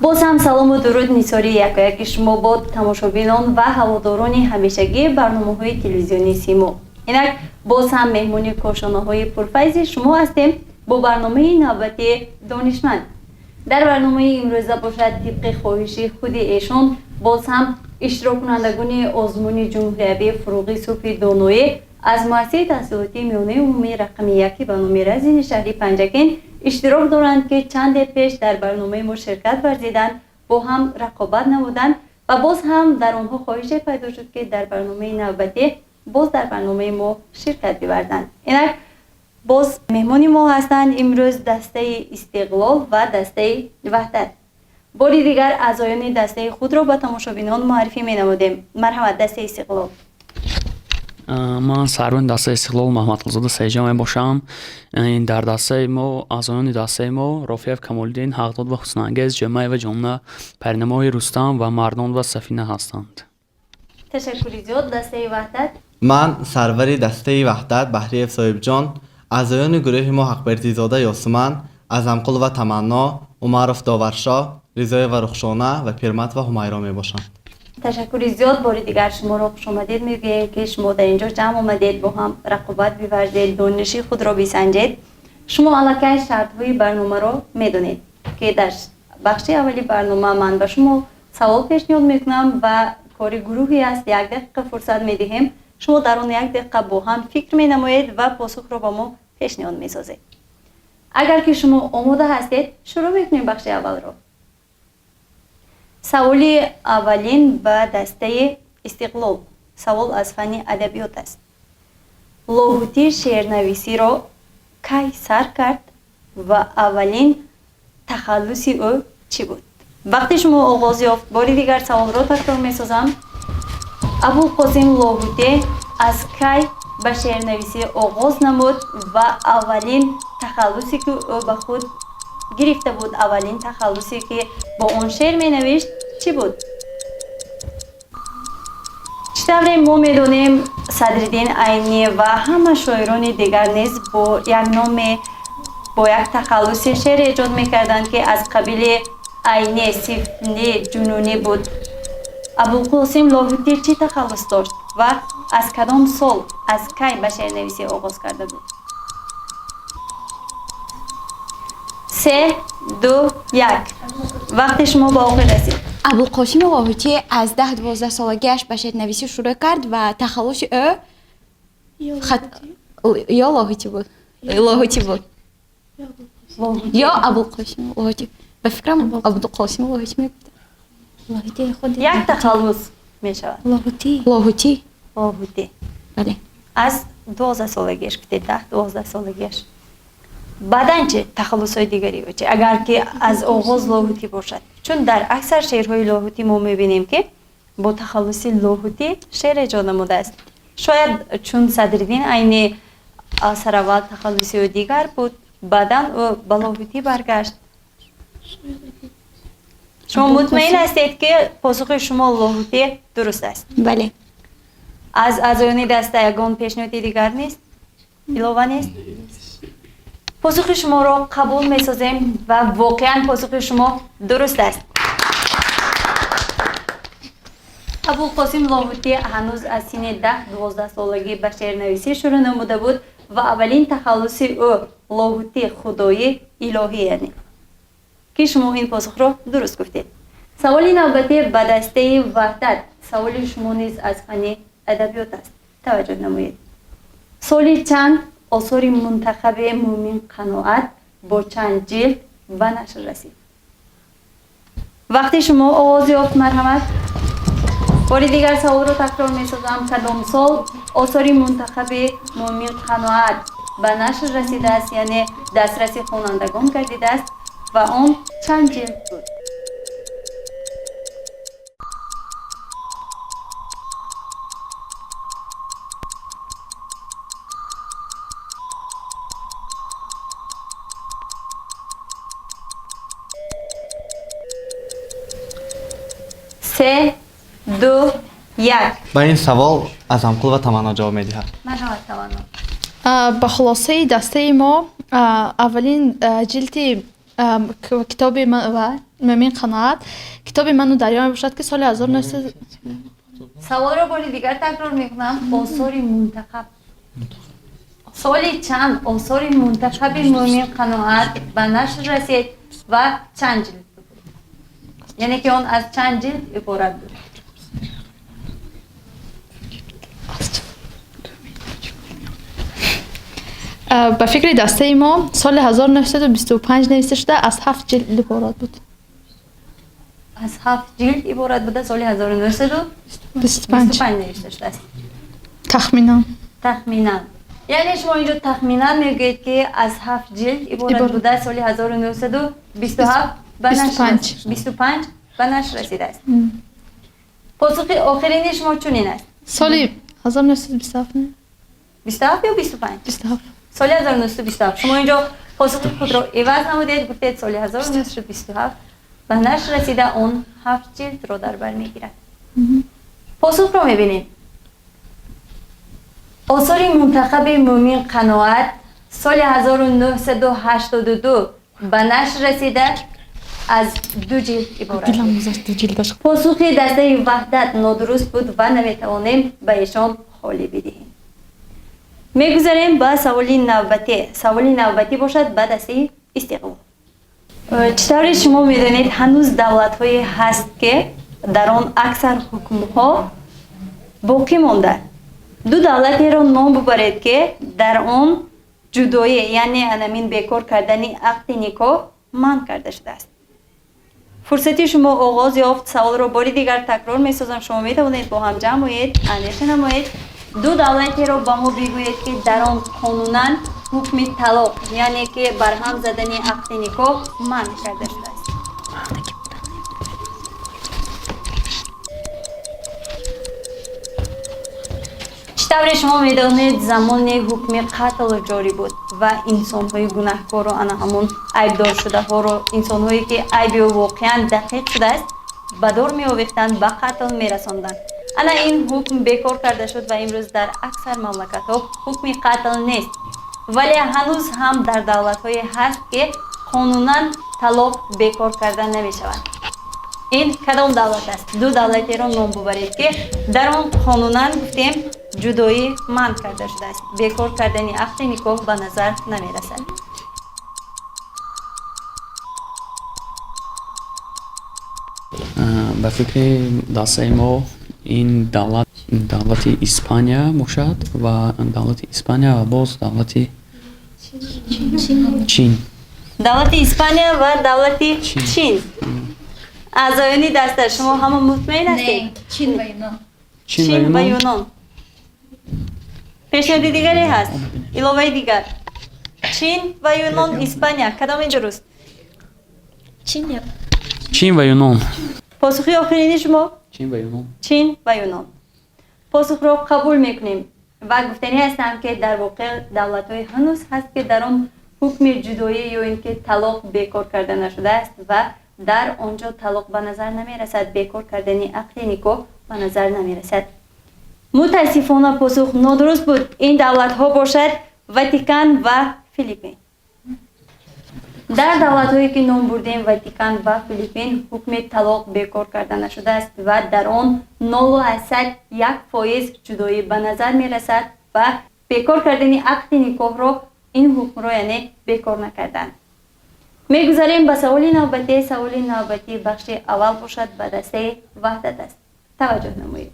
باز هم سلام و درود نیساری یکایک شما با تماشابینان و هواداران همیشگی برنامه‌های تلویزیونی سیمو. اینک باز هم مهمونی کارشناس‌های پرفیض شما هستیم با برنامه نوبتی دانشمند. در برنامه امروزه باشد طبق خواهش خود ایشان باز هم اشتراک کنندگان آزمون جمهوری فروغی صوفی دانایی از مؤسسه تحصیلاتی میانه عمومی رقم 1 به نام رزین شهری پنجگین اشتراک دارند که چند پیش در برنامه ما شرکت ورزیدند، با هم رقابت نمودند و باز هم در آنها خواهش پیدا شد که در برنامه نوبتی باز در برنامه ما شرکت بورزند. اینک باز مهمانی ما هستند امروز دسته استقلال و دسته وحدت. باری دیگر اعضایان دسته خود را به تماشابینان معرفی می نمودیم. مرحبا دسته استقلال. من سرون دسته استقلال محمد قلزاده سیجام باشم. این در دسته ما اعضایان دسته ما رافیف کمالدین، حقداد و حسن انگیز، جمعه و جمله پرنمای رستم و مردان و سفینه هستند. تشکر زیاد. دسته وحدت. من سروری دسته وحدت بهریف صاحب جان، اعضایان گروه ما حقبرزی زاده یاسمن، اعظمقل و تمنا، عمرف داورشاه، رضای و رخشانه و پیرمرد و همیرا می باشند. تشکر زیاد. باری دیگر شما را خوش آمدید میگه که شما در اینجا جمع آمدید با هم رقابت بورزید، دانشی خود را بسنجید. شما علاقه شرط های برنامه را میدونید که در بخش اولی برنامه من به شما سوال پیشنهاد میکنم و کار گروهی است. 1 دقیقه فرصت میدهیم، شما در اون 1 دقیقه با هم فکر می نمایید و پاسخ را با ما پیشنهاد میسازید. اگر که شما آماده هستید شروع میکنیم بخش اول را. سوال اولین به دسته استقلال. سوال از فن ادبیات است. لاهوتی شعرنویسی را کی سر کرد و اولین تخلص او چی بود؟ وقتی شما آغاز یافت، باری دیگر سوال را تکرار میسازم. ابوالقاسم لاهوتی از کی به شعرنویسی آغاز نمود و اولین تخلصی که او به خود گرفته بود، اولین تخلصی که با اون شعر می نوشت چی بود؟ چطوری ما میدونیم صدرالدین عینی و همه شاعران دیگر نیز با یک نام با یک تخلص شعر ایجاد میکردند که از قبیل عینی، سیفلی، جنونی بود. ابوالقاسم لاهوتی چی تخلص داشت و از کدام سال، از کی به شعرنویسی آغاز کرده بود؟ 3 2 1 وقت شما با آخر رسید. ابوالقاسم لاهوتی از 10-12 سالگیش به شعرنویسی شروع کرد و تخلص او یا لاهوتی بود. یا ابوالقاسم لاهوتی. به فکرم ابوالقاسم لاهوتی میگفت. لاهوتی خود یک تخلص می شود. لاهوتی. بله. از 12 سالگیش گفته، 10-12 سالگیش. بعدن چه تخلص های دیگری بچه اگر که از آغاز لاهوتی باشد؟ چون در اکثر شعرهای لاهوتی ما میبینیم که با تخلص لاهوتی شعر ایجاد نموده است. شاید چون صدرالدین عینی اثر اول تخلصی و دیگر بود، بعدن او به لاهوتی برگشت. شما مطمئن هستید که پاسخ شما لاهوتی درست است؟ بله. از اعضایان دسته یگان پیشنهاد دیگر نیست؟ علاوه نیست؟ پاسخ شما را قبول می‌سازیم و واقعاً پاسخ شما درست است. ابوالقاسم لاهوتی هنوز از سن 10-12 سالگی به شعرنویسی شروع نموده بود و اولین تخلص او لاهوتی خدایی الهی یعنی که شما این پاسخ را درست گفتید. سوال نوبتی به دسته وحدت. سوال شما نیز از فن ادبیات است. توجه نمایید. سال چند آثار منتخب مومن قناعت با چند جلد و نشر رسید؟ وقتی شما آغاز یافت. مرحمت. باری دیگر سوال رو تکرار می سازم. کدام سال آثار منتخب مومن قناعت به نشر رسیده است، یعنی دسترسی خوانندگان گردیده است و آن چند جلد بود؟ سه دو یک. با این سوال اعظمقل و تمنا جواب میدهد. مرحبا تمنا. به خلاصه دسته ما اولین جلد کتاب من و مؤمن قناعت کتاب منو دریا میباشد که سال 1900 سوال رو باری دیگر تکرار میکنم. آثار منتخب، سال چند آثار منتخب مؤمن قناعت به نشر رسید و چند جلد بود؟ یعنی که اون از چند جلد عبارت بود؟ به فکر دسته ما سال 1925 نوشته شده، از 7 جلد عبارت بود. از 7 جلد عبارت بوده. سال 1925 نوشته شده است. تخمینا. تخمینا. یعنی شما اینجا تخمینا میگید که از 7 جلد عبارت بوده. سال 1927 به نشر 25 به نشر رسیده است. پاسخ آخرین شما چنین است. سال 1927 نه؟ 27 یا 25؟ 27. سال 1927. شما اینجا پاسخ خود را عوض نمودید، گفتید سال 1927 به نشر رسیده. اون 7 جلد را در بر میگیرد. پاسخ را میبینید. آثار منتخب مؤمن قناعت سال 1982 به نشر رسیده، از 2 جلد عبارت بود. پاسخ دسته وحدت نادرست بود و نمیتوانیم به ایشان خالی بدهیم. میگذاریم به سوالی نوبتی. سوالی نوبتی باشد به دسته استقلال. چطوری شما میدونید هنوز دولت هایی هست که در آن اکثر حکم ها باقی مانده؟ 2 دولتی را نام ببرید که در آن جدایی یعنی انامین بیکار کردنی عقد نکاح منع کرده شده است. فرصتی شما آغاز یافت. سوال را باری دیگر تکرار می‌سازم. شما می‌توانید با هم جمع شوید، اندیشه نمایید. 2 دولتی را با ما بگویید که در آن قانوناً حکم طلاق یعنی که برهم زدنی عقد نکاح منع کرده شده است. چطور شما میدانید زمان حکم قتل جاری بود و انسان‌های گناهکار و آن همون عیبدار شده ها رو، انسان‌هایی که عیب واقعاً دقیق شده است به دور می‌آویختند، به قتل می‌رساندند. انا این حکم بیکار کرده شد و امروز در اکثر مملکت‌ها حکم قتل نیست، ولی هنوز هم در دولت‌های هست که قانوناً طلاق بیکار کردن نمی‌شود. این کدام دولت است؟ 2 دولتی را نام ببرید که در آن قانوناً گفتیم جدایی منع کرده شده است. بیکار کردن عقد نکاح به نظر نمی‌رسد. به فکر دسته ما این دولت اسپانیا باشد و دولت اسپانیا و باز دولت چین. دولت اسپانیا و دولت چین. اعضایان دسته شما همه مطمئن هستید؟ چین و یونان. چین و یونان. پیشنهاد دیگری هست؟ علاوه دیگر. چین و یونان، اسپانیا، کدام درست؟ چین و یونان. پاسخی آخرین شما؟ چین و یونان. چین و یونان. پاسخ را قبول میکنیم و گفتنی هستم که در واقع دولت‌های هنوز هست که در آن حکم جدایی یا اینکه طلاق بیکار کرده نشده است و در آنجا طلاق به نظر نمیرسد، بیکار کردن عقد نکاح به نظر نمیرسد. متاسفانه پاسخ نادرست بود. این دولت‌ها باشد واتیکان و فیلیپین. در دولت‌هایی که نام بردیم واتیکان و فیلیپین حکم طلاق بیکار کرده نشده است و در آن 0.1% جدایی به نظر میرسد و بیکار کردن عقد نکاح را این حکم را یعنی بیکار نکردن. میگذاریم به سوال نوبتی. سوال نوبتی بخش اول باشد به دسته وحدت است. توجه نمایید.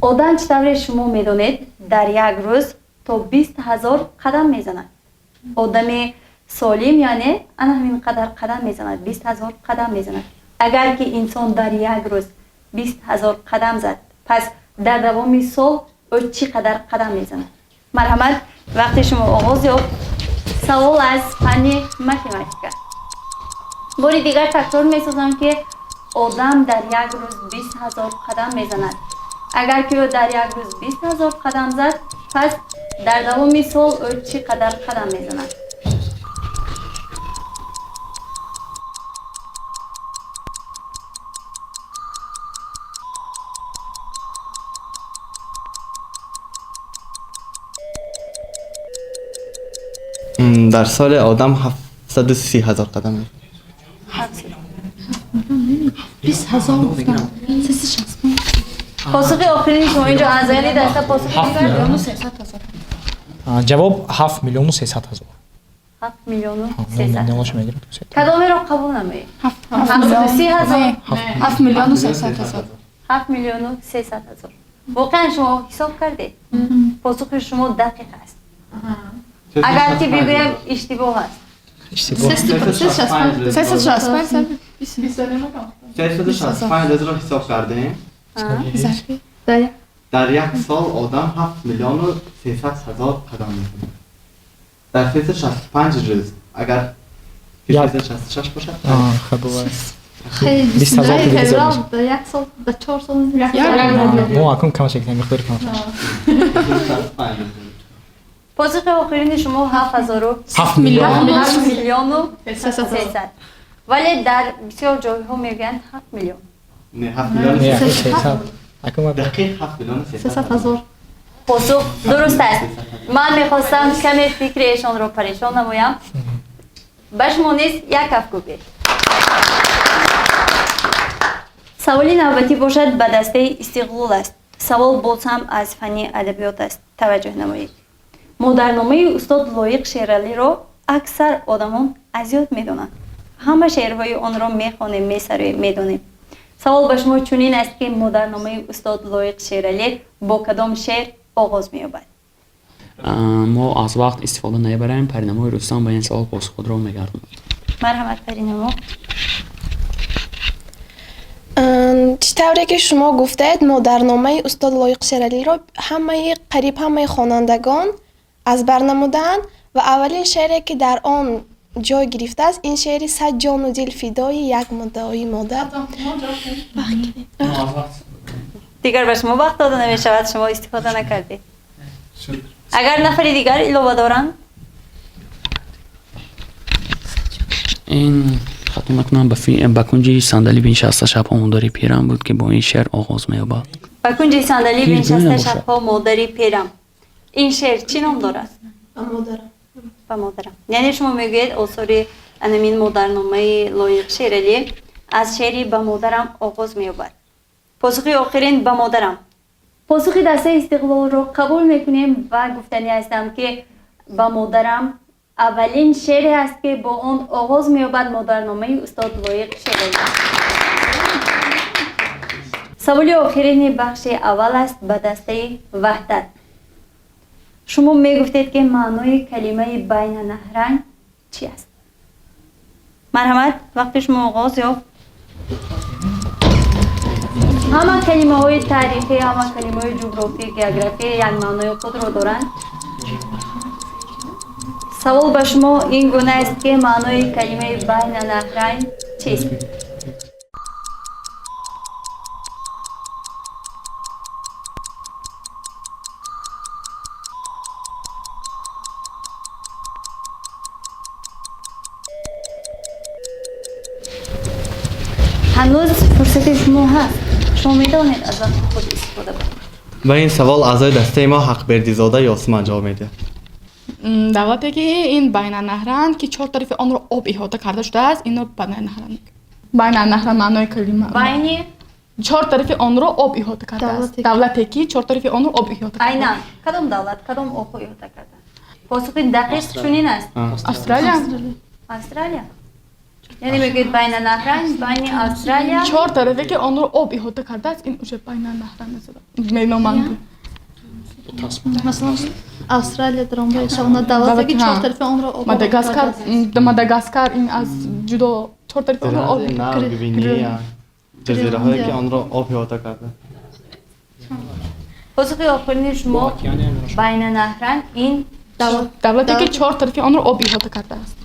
آدم چطور شما میدونید در یک روز تا 20,000 قدم میزند؟ آدم سالم یعنی انا همین قدر قدم میزند، 20,000 قدم میزند. اگر که انسان در یک روز 20,000 قدم زد، پس در دوام سال او چقدر قدم میزند؟ مرحمت، وقتی شما آغاز یافت. سوال از فن متماتیک. باری دیگر تکرار میسازم که آدم در یک روز 20,000 قدم میزند. اگر که او در یک روز 20,000 قدم زد، پس در دوام سال او چقدر قدم میزند؟ در سال آدم 730,000 قدم. 20000 گفتم 360 پاسخ آخرین شما اینجا ازایانی دسته پاسخ دیگر 300,000 جواب 7 میلیون و 300 هزار 7 میلیون و 9 300 میلیونش میگیره کدومی رو قبول نمی؟ 7 7 میلیون و 300,000 7 میلیون و 300 هزار واقعا شما حساب کرده پاسخ شما دقیق است اگر که بگویم اشتباه است 365 رو حساب کردیم در یک سال آدم 7 میلیون و 300 هزار قدم میکنه در 365 روز اگر 366 باشد خب خیلی 20,000 دیگه خیلی زد. در یک سال در 4 سال مو اکن کم شکل مقدار کم پاسخ آخرین شما 7 میلیون 7 میلیون و 300 ولی در بسیار جای ها میگن 7 میلیون نه 7 میلیون نه 300 600 اکن دقیق 7 میلیون 300 300,000 پاسخ درست است من میخواستم کمی فکر ایشان را پریشان نمایم به شما نیز یک کف کوبه سوالی نوبتی باشد به دسته استقلال است سوال باز هم از فنی ادبیات است توجه نمایید مدرنامه استاد لایق شیرالی را اکثر آدمان اذیت میدانند همه شعرهای آن را میخوانیم میسراییم میدانیم سوال به شما چنین است که مدرنامه استاد لایق شیرالی با کدام شعر آغاز می‌یابد ما از وقت استفاده نمیبریم پرینمای رستم به این سوال پاسخ خود را میگردم مرحمت پرینما طوری که شما گفتید مدرنامه استاد لایق شیرالی را قریب همه خوانندگان از بر نمودند و اولین شعری که در آن جای گرفته است این شعری صد جان و دل فدای یک مدعی مادر دیگر به شما وقت داده نمی شود شما استفاده نکردید اگر نفری دیگر علاوه دارند این ختم میکنم به کنج صندلی بنشسته شب مادری پیرم بود که با این شعر آغاز می‌یابد به کنج صندلی پیر بنشسته نباشد. شبها مادری پیرم این شعر چی نام دارد به مادرم یعنی شما میگویید آثار انمین مدرنامه لایق شیرالی از شعری به مادرم آغاز می‌یابد پاسخی آخرین به مادرم پاسخی دسته استقلال رو قبول میکنیم و گفتنی هستم که به مادرم اولین شعری است که با آن آغاز می‌یابد مدرنامه استاد لایق شیرالی سوال آخرین بخش اول است به دسته وحدت شما میگفتید که معنای کلمه بین نهرین چی است مرحمت وقت شما آغاز یا همه کلمه های تاریخی همه کلمه های جغرافی گیوگرافی یک معنای خود را دارند سوال به شما این گونه است که معنای کلمه بین نهرین چیست هنوز فرصت شما هست شما میتوانید از وقت خود استفاده کنید و این سوال اعضای دسته ما حقبردی زاده یاسمن جواب میده دعوتی که این بین نهران که چهار طرف آن را آب احاطه کرده شده است اینو بین نهران میگه بین نهران معنای کلمه بین چهار طرف آن را آب احاطه کرده است دولتی که چهار طرف آن را آب احاطه کرده عیناً کدام دولت کدام اوخو احاطه کردن پاسخ دقیق چنین است استرالیا استرالیا یعنی میگید بین نهرین بین استرالیا چهار طرفی که آن را آب احاطه کرده است این اوشه بین نهران است مینامند مثلا استرالیا در آن باید شما دولتی که چهار طرف آن را آب ماداگاسکار این از جدا چهار طرف آن را آب نه گوینی جزیره هایی که آن را آب احاطه کرده پاسخ آخرین شما بین نهرین این دولتی که چهار طرف آن را آب احاطه کرده است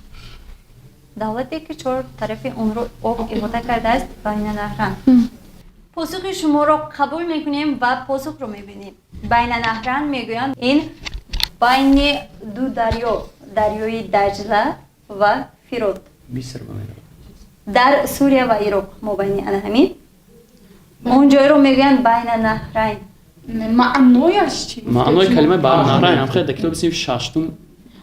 دولتی که چهار طرف اون رو آب احاطه کرده است بین نهرین پاسخ شما را قبول میکنیم و پاسخ رو میبینیم بین نهرین میگویند این بین دو دریا دریای دجله و فرات در سوریه و عراق مبینی همین اون جای رو میگویند بین نهرین معنایش چی معنای کلمه بین نهرین هم خیلی در کتاب صنف ششتم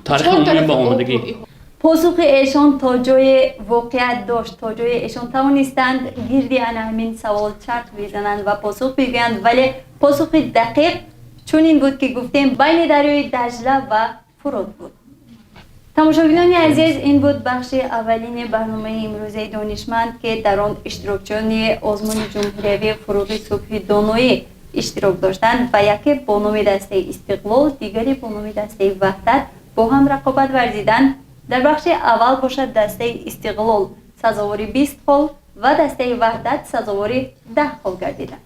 تاریخ عمومی با آمدگی پاسخ ایشان تا جای واقعیت داشت، تا جای ایشان توانستند گردی همین سوال چرخ بزنند و پاسخ بگویند، ولی پاسخ دقیق چون این بود که گفتیم بین دریای دجله و فرات بود. تماشاگران عزیز، این بود بخش اولین برنامه امروزه دانشمند که در آن اشتراکچیان آزمون جمهوری فروغ صبح دانایی اشتراک داشتند و یکی با نام دسته استقلال، دیگری با نام دسته وحدت با هم رقابت ورزیدند. در بخش اول باشد دسته استقلال سزاوار 20 خال و دسته وحدت سزاوار 10 خال گردیدند.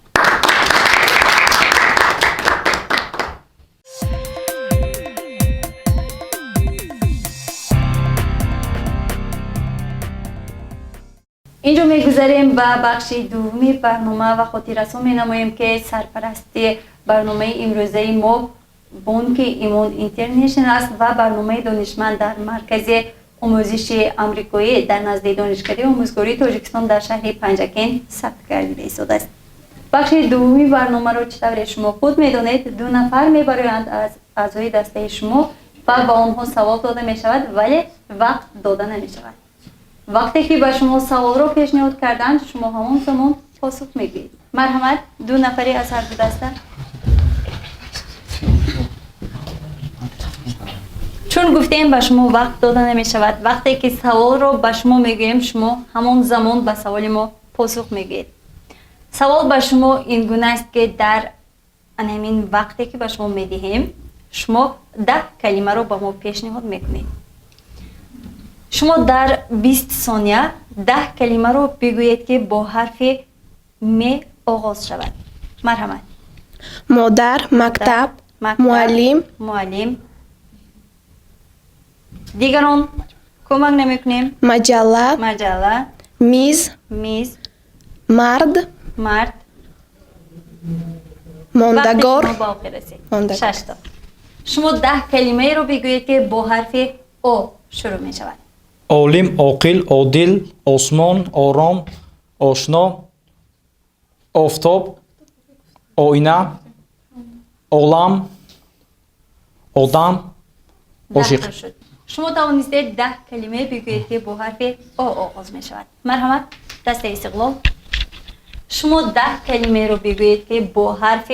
اینجا میگذاریم به بخش دومی برنامه و خاطررسان مینماییم که سرپرستی برنامه امروزه ما بانک ایمان اینترنشنال است و برنامه دانشمند در مرکز آموزش آمریکایی در نزد دانشکده آموزگاری تاجیکستان در شهر پنجکین ثبت گردیده ایستاده است. بخش دومی برنامه را چطور شما خود میدانید، 2 نفر میبرند از اعضای دسته شما و به آنها سوال داده می شود ولی وقت داده نمی شود. وقتی که به شما سوال را پیشنهاد کردند شما همان زمان پاسخ میگویید. مرحمت، 2 نفری از هر دو دسته. چون گفتیم به شما وقت داده نمی شود، وقتی که سوال را به شما میگوییم شما همان زمان به سوال ما پاسخ میگویید. سوال به شما این گونه است که در همین وقتی که به شما میدهیم شما 10 کلمه را به ما پیشنهاد میکنید. شما در 20 ثانیه 10 کلمه را بگویید که با حرف م آغاز شود. مرحمت. مادر، مکتب، معلم. دیگران کمک نمیکنیم. مجله. میز. مرد. ماندگار. 6 تا. شما 10 کلمه رو بگویید که با حرف او شروع می شود. عالم، عاقل، عادل، آسمان، آرام، آشنا، آفتاب، آینه، عالم، آدم، عاشق. شما توانستید 10 کلمه بگویید که با حرف او آغاز می شود. مرحمت. دسته استقلال. شما 10 کلمه رو بگویید که با حرف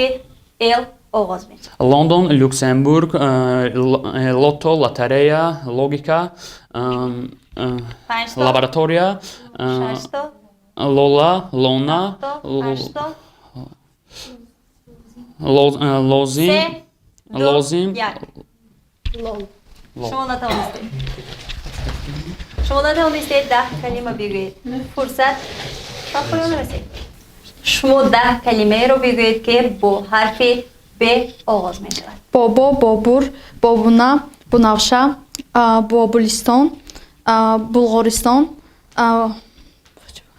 ال آغاز می شود. لندن، لوکسمبورگ، لوتو، لاتریا، لوگیکا، 5 تا. لابراتوریا، 6 تا. لولا، لونا، 8 تا. لوزیم، 3 2 1. شما نتوانستید. شما نتوانستید 10 کلمه بگویید. فرصت تا پایان رسید. شما 10 کلمه رو بگویید که با حرف ب آغاز می شود. بابا، بابور، بابونا، بنفشه، بابلستان، بلغارستان،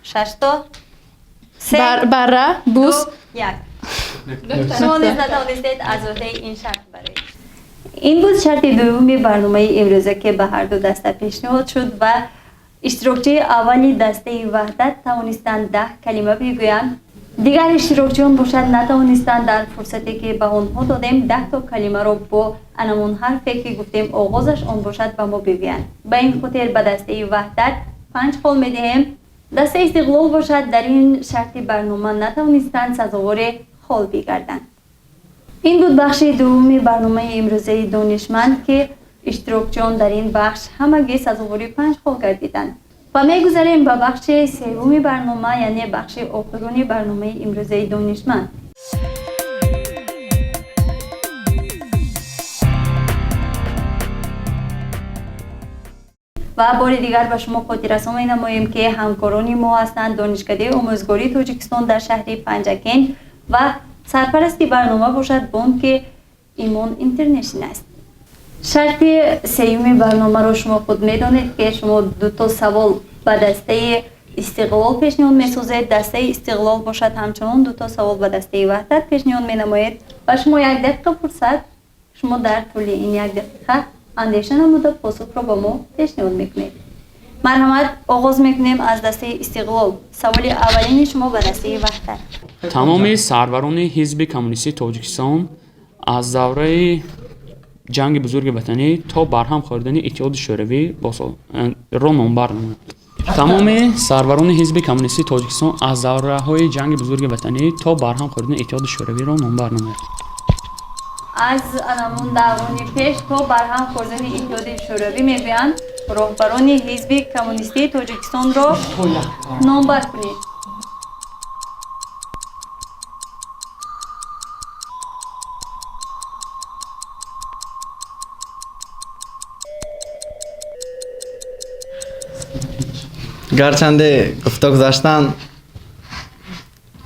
6 تا. 3 بره، 2 بوس. 1. شما نیز نتوانستید از عهده این شرط برید. این بود شرط دومی برنامه امروزه که به هر دو دسته پیشنهاد شد و اشتراکچی اولی دسته وحدت توانستند 10 کلمه بگویند. دیگر اشتراکچیان باشد نتوانستند در فرصتی که به آنها دادیم 10 تا کلمه را با همون حرفی که گفتیم آغازش آن باشد به ما بگویند. به این خاطر به دسته وحدت 5 خال میدهیم. دسته استقلال باشد در این شرط برنامه نتوانستند سزاوار خال بگردند. این بود بخش دومی برنامه امروزه دانشمند که اشتراکچیان در این بخش همگی سزاواری 5 خال گردیدند. و میگذاریم به بخش سومی برنامه یعنی بخش آخرین برنامه امروزه دانشمند. و بار دیگر به شما خاطررسان می‌نماییم که همکاران ما هستند دانشکده آموزگاری تاجیکستان در شهر پنجکین و سرپرستی برنامه باشد بانک ایمان اینترنشنال است. شرط سوم برنامه رو شما خود میدانید که شما 2 تا سوال به دسته استقلال پیشنهاد می‌سازید. دسته استقلال باشد همچنان 2 تا سوال به دسته وحدت پیشنهاد می‌نمایید و شما 1 دقیقه فرصت شما در طول این 1 دقیقه اندیشه نموده پاسخ را با ما پیشنهاد میکنید. مرحمت. آغاز میکنیم از دسته استقلال. سوال اولین شما به دسته وحدت. تمامی سروران حزب کمونیستی تاجیکستان از دوره ҷанги бузурги ватанӣ то барҳам хӯрдани иттиҳоди шӯравӣ ро номбар намояд. тамоми сарварони ҳизби коммунистии тоҷикистон аз давраҳои ҷанги бузурги ватанӣ то барҳам хӯрдани иттиҳоди шӯравиро номбар намояд. аз анамун даврони пеш то барҳам хӯрдани иттиҳоди шӯравӣ мегӯянд роҳбарони ҳизби коммунистии тоҷикистонро номбар кунед. гарчанде гуфта гузаштан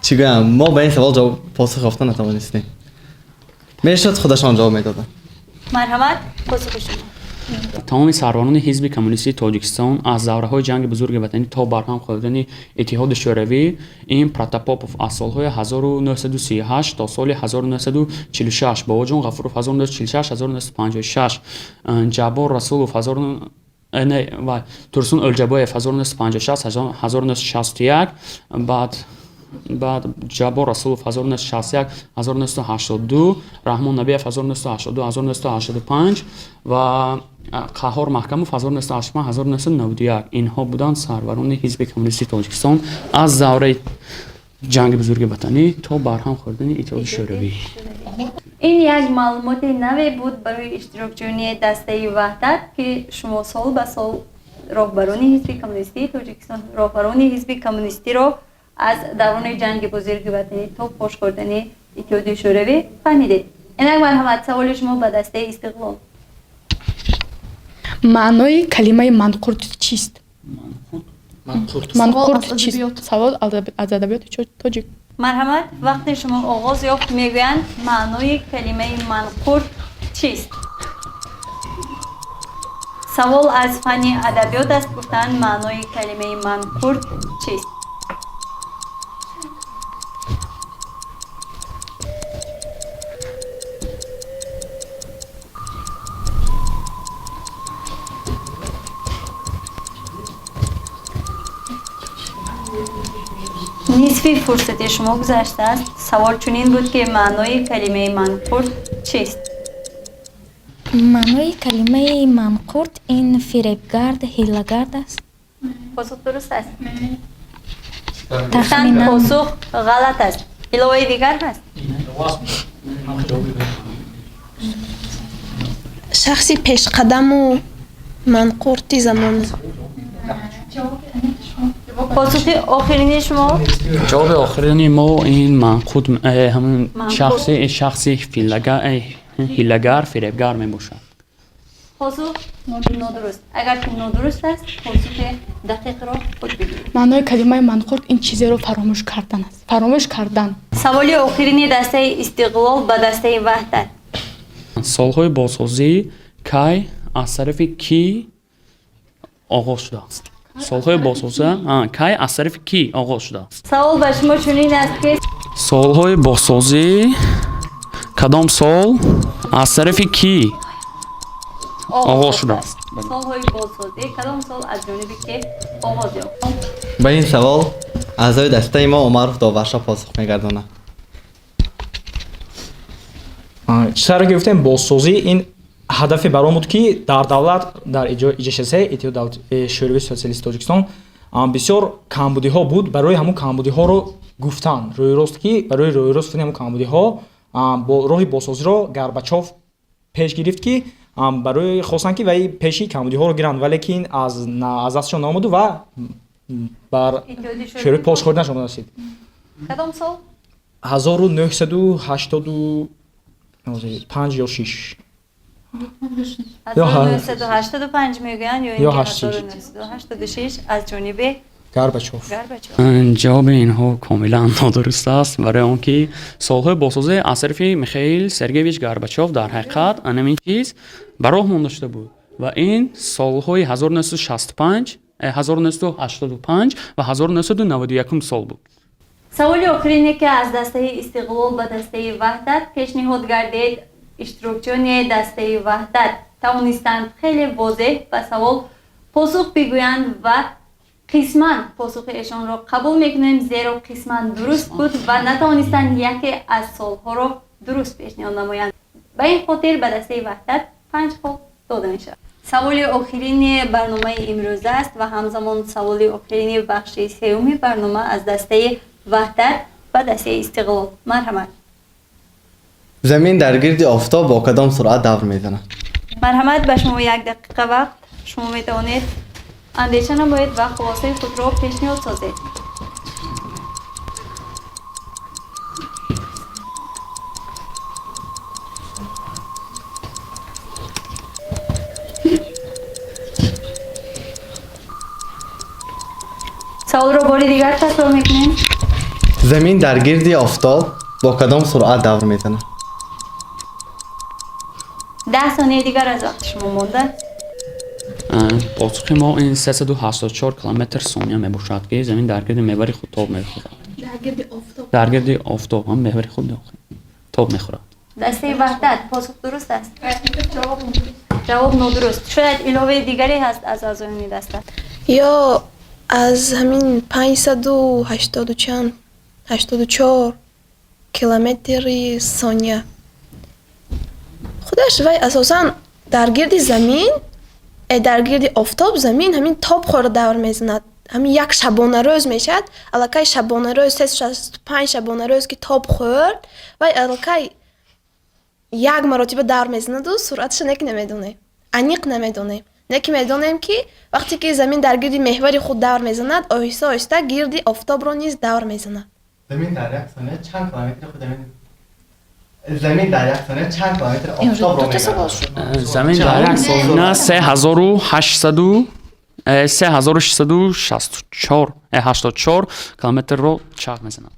чӣ гӯям мо ба ин савол ҷавоб посух ёфта натавонистем. мешуд худашон ҷавоб медоданд. марҳамат, посухи шумо. тамоми сарварони ҳизби коммунистии тоҷикистон аз давраҳои ҷанги бузурги ватанӣ то барҳам хӯрдани иттиҳоди шӯравӣ ин протопопов аз солҳои 1938 то соли 1946, бобоҷон ғафуров 1946-1956, ҷаббор расулов ва турсун олҷабоев 1956-1961, баъд ҷаббор расулов 1961-1982, раҳмон набиев 1982-1985 ва қаҳҳор маҳкамов 1985-1991. инҳо буданд сарварони ҳизби коммунистии тоҷикистон аз давраи ҷанги бузурги ватанӣ то барҳам хӯрдани иттиҳоди шӯравӣ. ин як маълумоти наве буд барои иштирокчиёни дастаи ваҳдат ки шумо сол ба сол роҳбарони ҳизби коммунистии тоҷикистон роҳбарони ҳизби коммунистиро аз даврони ҷанги бузурги ватанӣ то пош хӯрдани иттиҳоди шӯравӣ фаҳмидед. инак марҳамат, саволи шумо ба дастаи истиқлол. маънои калимаи манқурт чист? манқурт чист? савол аз адабиёти тоҷик. марҳамат, вақти шумо оғоз ёфт. мегӯянд маънои калимаи манқурт чист? савол аз фанни адабиёт аст. гуфтанд маънои калимаи манқурт чист? нисфи фурсати шумо гузаштааст. савол чунин буд ки маънои калимаи манқурт чист? маънои калимаи манқурт ин фиребгард, ҳилагард аст. посух дуруст аст? тахминан посух ғалат аст. иловаи дигар ҳаст? шахси пешқадаму манқурти замон. посухи охирини шумо? ҷавоби охирини мо ин манқуд ҳамн шахси ҳилагар фиребгар мебошад. посух нодуруст. агар ки нодуруст аст, посухи дақиқро худ бигӯед. маънои калимаи манқурт ин чизеро фаромӯш кардан аст. фаромӯш кардан. саволи охирини дастаи истиқлол ба дастаи ваҳдат. солҳои бозсозӣ кай аз тарафи кӣ оғоз шудааст? солҳои бозсозӣ кай аз тарафи кӣ оғоз шудааст? савол ба шумо чунин аст ки солҳои бозсозӣ кадом сол аз тарафи кӣ оғоз шудааст? солҳои бозсозӣ кадом сол аз ҷониби ки оғоз ёфт? ба ин савол аъзои дастаи мо умаров доваршо посух мегардонад. чизаро гуфтем бозсозӣ ин ҳадафи баром буд ки дар давлат дар иҷшс иттиҳоди шӯравии социалисти тоҷикистон бисёр камбудиҳо буд. барои ҳамун камбудиҳоро гуфтан рӯйрост ки барои рӯйростани ҳамун камбудиҳо роҳи бозсозиро Горбачов пеш гирифт ки барои хостанд ки вай пеши камбудиҳоро гиранд, вале ки ин аз дастшон наомаду ва бар шӯравӣ пош хӯрда нашуда расид. кадом сол? 1985 ё 6 1985 мегӯянд ё ё ин 1986 аз ҷониби Горбачов. ҷавоби инҳо комилан нодуруст аст, барои он ки солҳои бозсозӣ аз тарафи Михаил Сергеевич Горбачов дар ҳақиқат анамин чиз ба роҳ монда шуда буд ва ин солҳои 1965, 1985 ва 1991 сол буд. саволи охирине ки аз дастаи истиқлол ба дастаи ваҳдат пешниҳод гардид, иштирокчиёни дастаи ваҳдат тавонистанд хеле возеҳ ба савол посух бигӯянд ва қисман посухи эшонро қабул мекунем, зеро қисман дуруст буд ва натавонистанд яке аз солҳоро дуруст пешниҳод намоянд. ба ин хотир ба дастаи ваҳдат 5 خال داده میشه. سوال آخرین برنامه امروز است و همزمان سوال آخرین بخش سوم برنامه از دسته وحدت و دسته استقلال. مرحمت. زمین در گرد آفتاب با کدام سرعت دور میزند؟ مرحمت، به شما 1 دقیقه وقت. شما میتوانید اندیشه نمایید و خلاصه خود را پیشنهاد سازید. سوال رو باری دیگر تکرار میکنیم. زمین در گرد آفتاب با کدام سرعت دور میزند؟ 10 ثانیه دیگر از وقت شما مونده. پاسخ ما این 384 کیلومتر ثانیه میباشد که زمین در گرد محور خود تاب میخورد. در گرد آفتاب هم محور خود تاب میخورد. دسته وحدت پاسخ درست است. جواب نادرست. شاید علاوه دیگری هست از اعضای دسته. یا از همین 584 کیلومتر ثانیه. خودش وای اساسا در گرد زمین، در گرد آفتاب زمین همین تاب خورده دور میزند. همین یک شبانه روز میشد. الکی شبانه روز 365 شبانه روز که تاب خورد و الکی یک مرتبه دور میزند و سرعتش نمیدونیم. انیق نمیدونیم. نکی میدونیم که وقتی که زمین در گرد محور خود دور میزند، آهسته آهسته گرد آفتاب را نیز دور میزند. زمین در یک ثانیه چند کیلومتر خود زمین در یک ثانیه چند کیلومتر آفتاب را میگردد؟ زمین در یک ثانیه 3684 کیلومتر رو چرخ میزند.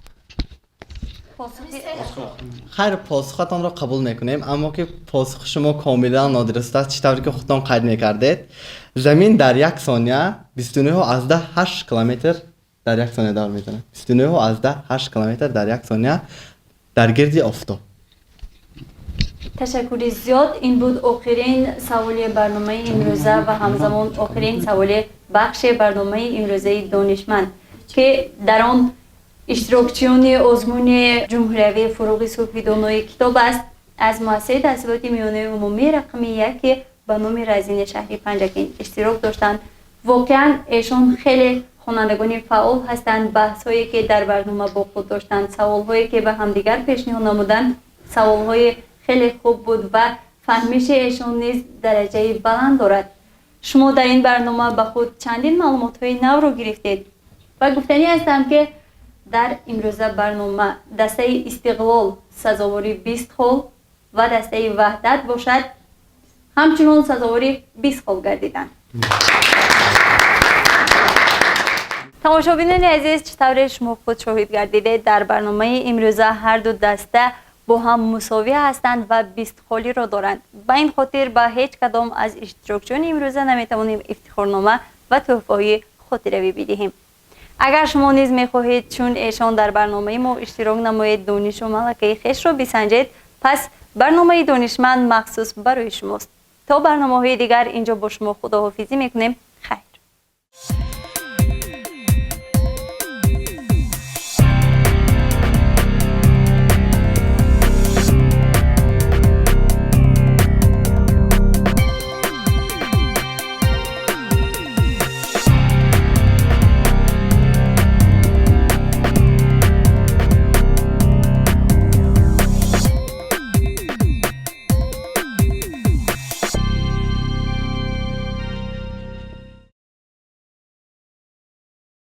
خیر، پاسختان را قبول میکنیم، اما که پاسخ شما کاملا نادرست است. چطوری که خودتان قید میکردید، زمین در یک ثانیه 29.8 کیلومتر در یک ثانیه دور میزند. 29.8 کیلومتر در یک ثانیه در گرد آفتاب. تشکر زیاد. این بود آخرین سوال برنامه امروزه و همزمان آخرین سوال بخش برنامه امروزه دانشمند که در آن اشتراکچیان آزمون جمهوری فروغ صبحی دانای کتاب است از مؤسسه تحصیلات میانه عمومی رقم 1 که به نام رزین شهری پنجکین اشتراک داشتند. واقعا ایشان خیلی خوانندگان فعال هستند. بحث‌هایی که در برنامه با خود داشتند، سوال‌هایی که به همدیگر پیشنهاد نمودند، سوال‌های خیلی خوب بود و فهمیش ایشان نیز درجه بلند دارد. شما در این برنامه به خود چندین معلومات‌های نو رو گرفتید و گفتنی هستم که در امروزه برنامه دسته استقلال سزاواری 20 خال و دسته وحدت باشد همچنان سزاواری 20 خال گردیدند. تماشابینان عزیز، چطور شما خود شاهد گردیده در برنامه امروزه هر دو دسته با هم مساوی هستند و 20 خالی را دارند. با این خاطر با هیچ کدام از اشتراکچیان امروزه نمیتوانیم افتخارنامه و تحفه‌های خاطره‌ای بدهیم. اگر شما نیز میخواهید چون ایشان در برنامه ما اشتراک نمایید دانش و ملکه خویش را بسنجید، پس برنامه دانشمند مخصوص برای شماست. تا برنامه‌های دیگر اینجا با شما خداحافظی میکنیم. خیر.